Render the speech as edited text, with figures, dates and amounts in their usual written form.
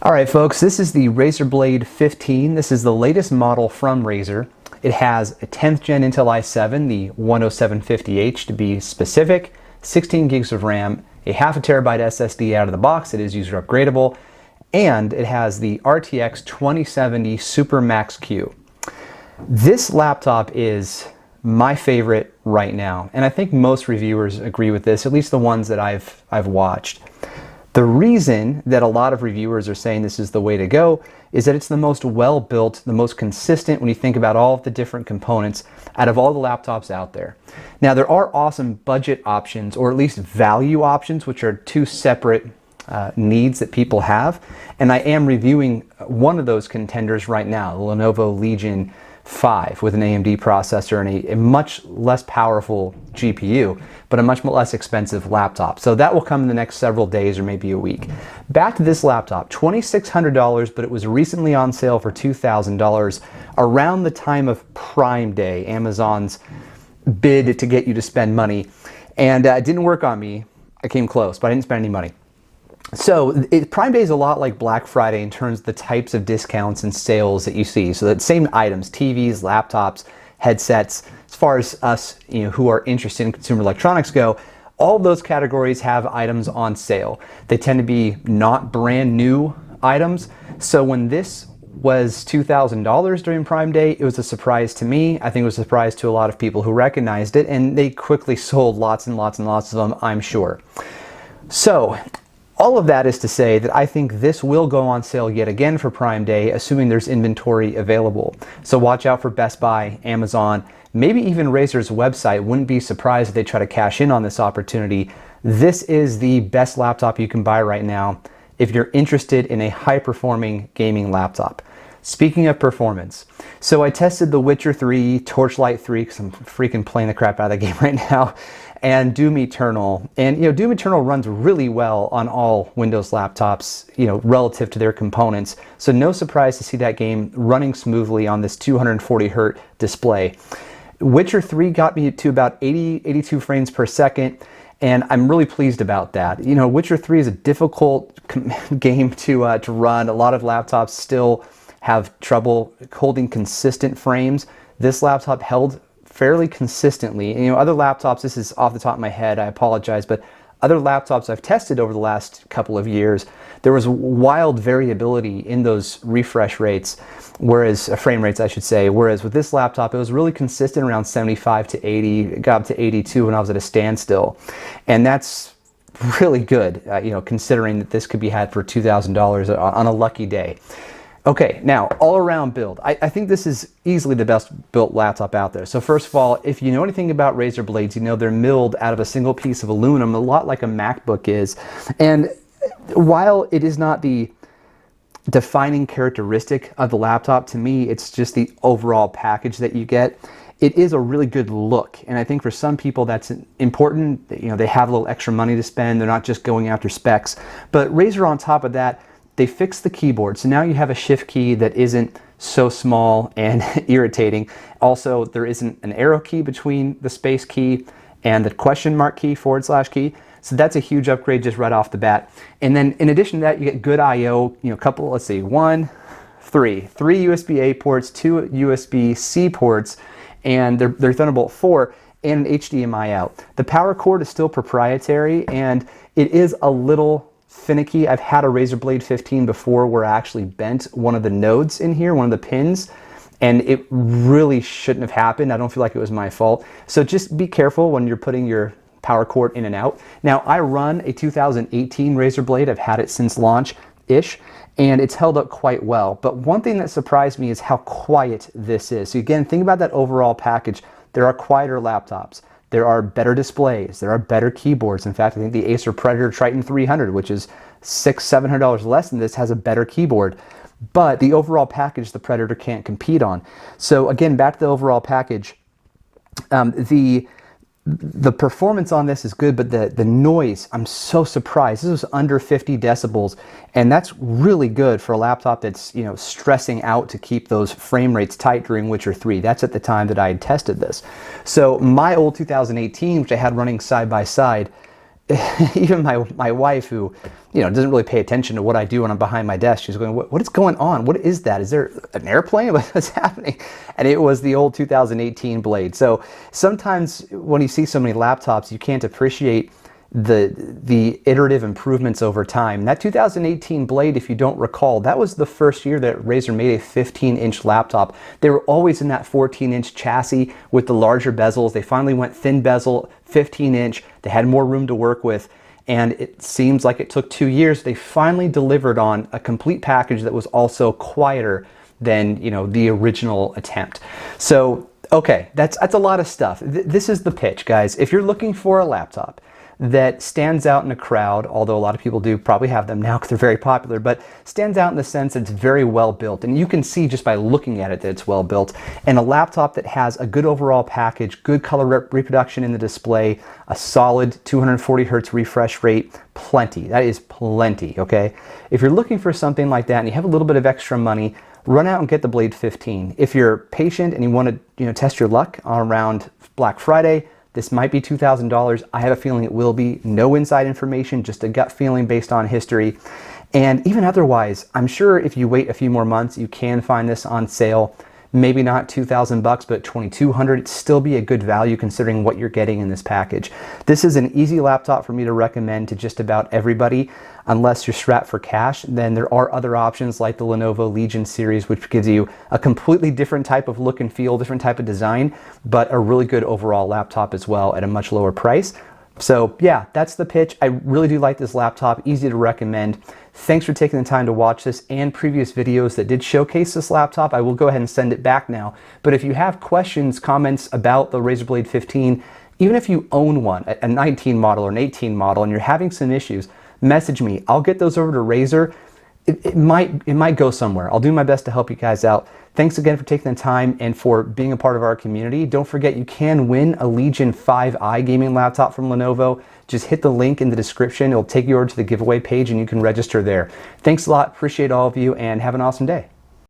Alright folks, this is the Razer Blade 15. This is the latest model from Razer. It has a 10th gen Intel i7, the 10750H to be specific, 16 gigs of RAM, a half a terabyte SSD out of the box. It is user upgradable, and it has the RTX 2070 Super Max Q. This laptop is my favorite right now, and I think most reviewers agree with this, at least the ones that I've watched. The reason that a lot of reviewers are saying this is the way to go is that it's the most well-built, the most consistent when you think about all of the different components out of all the laptops out there. Now, there are awesome budget options, or at least value options, which are two separate needs that people have. And I am reviewing one of those contenders right now, the Lenovo Legion 5 with an AMD processor and a much less powerful GPU, but a much less expensive laptop. So that will come in the next several days or maybe a week. Back to this laptop, $2,600, but it was recently on sale for $2,000 around the time of Prime Day, Amazon's bid to get you to spend money. And it didn't work on me. I came close, but I didn't spend any money. So Prime Day is a lot like Black Friday in terms of the types of discounts and sales that you see. So that same items, TVs, laptops, headsets, as far as us who are interested in consumer electronics go, all of those categories have items on sale. They tend to be not brand new items. So when this was $2,000 during Prime Day, it was a surprise to me. I think it was a surprise to a lot of people who recognized it, and they quickly sold lots and lots and lots of them, I'm sure. So all of that is to say that I think this will go on sale yet again for Prime Day, assuming there's inventory available. So watch out for Best Buy, Amazon, maybe even Razer's website. Wouldn't be surprised if they try to cash in on this opportunity. This is the best laptop you can buy right now if you're interested in a high-performing gaming laptop. Speaking of performance, so I tested The Witcher 3, Torchlight 3, because I'm freaking playing the crap out of that game right now, and Doom Eternal. And Doom Eternal runs really well on all Windows laptops, relative to their components. So no surprise to see that game running smoothly on this 240 Hz display. Witcher 3 got me to about 82 frames per second, and I'm really pleased about that. Witcher 3 is a difficult game to run. A lot of laptops still have trouble holding consistent frames. This laptop held fairly consistently. Other laptops, this is off the top of my head, I apologize, but other laptops I've tested over the last couple of years, there was wild variability in those refresh rates, frame rates I should say, whereas with this laptop it was really consistent around 75 to 80, it got up to 82 when I was at a standstill. And that's really good, considering that this could be had for $2,000 on a lucky day. Okay, now, all-around build. I think this is easily the best built laptop out there. So first of all, if you know anything about Razer Blades, they're milled out of a single piece of aluminum, a lot like a MacBook is. And while it is not the defining characteristic of the laptop, to me, it's just the overall package that you get. It is a really good look, and I think for some people that's important. They have a little extra money to spend. They're not just going after specs. But Razer, on top of that, they fixed the keyboard, so now you have a shift key that isn't so small and irritating. Also, there isn't an arrow key between the space key and the question mark key, / key. So that's a huge upgrade just right off the bat. And then in addition to that, you get good I/O, couple, let's see, three USB-A ports, 2 USB-C ports, and they're Thunderbolt 4 and an HDMI out. The power cord is still proprietary, and it is a little finicky. I've had a Razer Blade 15 before where I actually bent one of the nodes in here, one of the pins, and it really shouldn't have happened. I don't feel like it was my fault. So just be careful when you're putting your power cord in and out. Now, I run a 2018 Razer Blade. I've had it since launch-ish, and it's held up quite well. But one thing that surprised me is how quiet this is. So again, think about that overall package. There are quieter laptops. There are better displays, there are better keyboards. In fact, I think the Acer Predator Triton 300, which is $600-700 less than this, has a better keyboard. But the overall package, the Predator can't compete on. So again, back to the overall package, the performance on this is good, but the noise, I'm so surprised. This was under 50 decibels, and that's really good for a laptop that's stressing out to keep those frame rates tight during Witcher 3. That's at the time that I had tested this. So my old 2018, which I had running side by side, even my wife, who, doesn't really pay attention to what I do when I'm behind my desk, she's going, what is going on? What is that? Is there an airplane? What's happening? And it was the old 2018 Blade. So sometimes when you see so many laptops, you can't appreciate the iterative improvements over time. That 2018 Blade, if you don't recall, that was the first year that Razer made a 15-inch laptop. They were always in that 14-inch chassis with the larger bezels. They finally went thin bezel, 15-inch. They had more room to work with. And it seems like it took 2 years. They finally delivered on a complete package that was also quieter than, the original attempt. So, okay, that's a lot of stuff. This is the pitch, guys. If you're looking for a laptop that stands out in a crowd, although a lot of people do probably have them now because they're very popular, but stands out in the sense that it's very well built. And you can see just by looking at it that it's well built. And a laptop that has a good overall package, good color reproduction in the display, a solid 240 hertz refresh rate, plenty. That is plenty, okay? If you're looking for something like that and you have a little bit of extra money, run out and get the Blade 15. If you're patient and you want to test your luck around Black Friday, this might be $2,000. I have a feeling it will be. No inside information, just a gut feeling based on history. And even otherwise, I'm sure if you wait a few more months, you can find this on sale. Maybe not $2,000 bucks, but $2,200. It'd still be a good value considering what you're getting in this package. This is an easy laptop for me to recommend to just about everybody. Unless you're strapped for cash, then there are other options like the Lenovo Legion series, which gives you a completely different type of look and feel, different type of design, but a really good overall laptop as well at a much lower price. So yeah, that's the pitch. I really do like this laptop, easy to recommend. Thanks for taking the time to watch this and previous videos that did showcase this laptop. I will go ahead and send it back now. But if you have questions, comments about the Razer Blade 15, even if you own one, a 19 model or an 18 model, and you're having some issues, message me. I'll get those over to Razer. It might go somewhere. I'll do my best to help you guys out. Thanks again for taking the time and for being a part of our community. Don't forget, you can win a Legion 5i gaming laptop from Lenovo. Just hit the link in the description. It'll take you over to the giveaway page and you can register there. Thanks a lot. Appreciate all of you and have an awesome day.